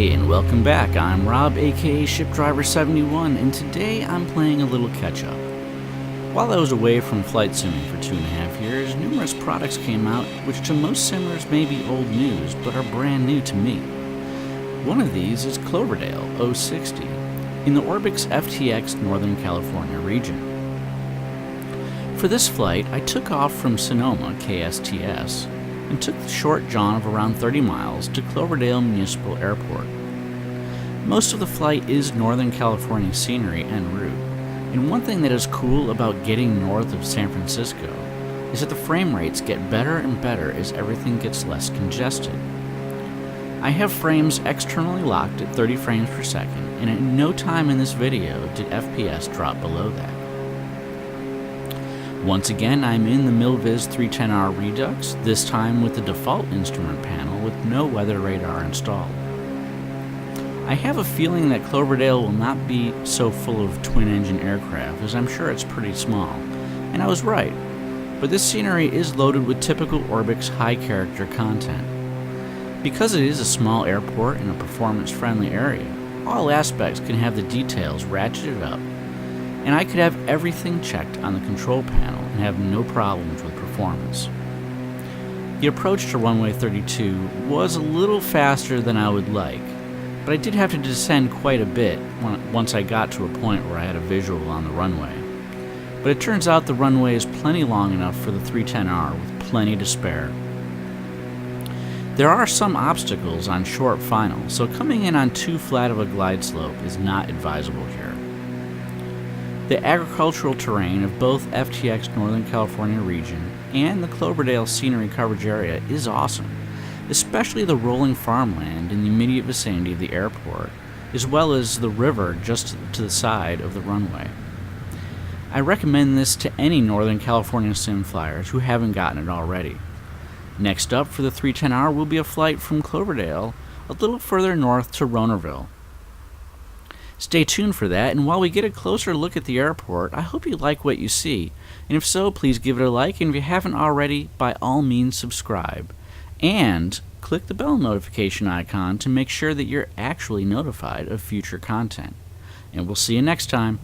Hey, and welcome back. I'm Rob, aka ShipDriver71, and today I'm playing a little catch-up. While I was away from flight simming for 2.5 years, numerous products came out which to most simmers may be old news, but are brand new to me. One of these is Cloverdale O60 in the ORBX FTX Northern California region. For this flight, I took off from Sonoma, KSTS, and took the short jaunt of around 30 miles to Cloverdale Municipal Airport. Most of the flight is Northern California scenery en route, and one thing that is cool about getting north of San Francisco is that the frame rates get better and better as everything gets less congested. I have frames externally locked at 30 frames per second, and at no time in this video did FPS drop below that. Once again, I'm in the Milviz 310R REDUX, this time with the default instrument panel with no weather radar installed. I have a feeling that Cloverdale will not be so full of twin-engine aircraft, as I'm sure it's pretty small, and I was right, but this scenery is loaded with typical ORBX high-character content. Because it is a small airport in a performance-friendly area, all aspects can have the details ratcheted up, and I could have everything checked on the control panel and have no problems with performance. The approach to runway 32 was a little faster than I would like, but I did have to descend quite a bit once I got to a point where I had a visual on the runway. But it turns out the runway is plenty long enough for the 310R with plenty to spare. There are some obstacles on short finals, so coming in on too flat of a glide slope is not advisable here. The agricultural terrain of both FTX Northern California region and the Cloverdale scenery coverage area is awesome, especially the rolling farmland in the immediate vicinity of the airport, as well as the river just to the side of the runway. I recommend this to any Northern California sim flyers who haven't gotten it already. Next up for the 310R will be a flight from Cloverdale a little further north to Ronerville. Stay tuned for that, and while we get a closer look at the airport, I hope you like what you see, and if so, please give it a like, and if you haven't already, by all means subscribe. And click the bell notification icon to make sure that you're actually notified of future content. And we'll see you next time.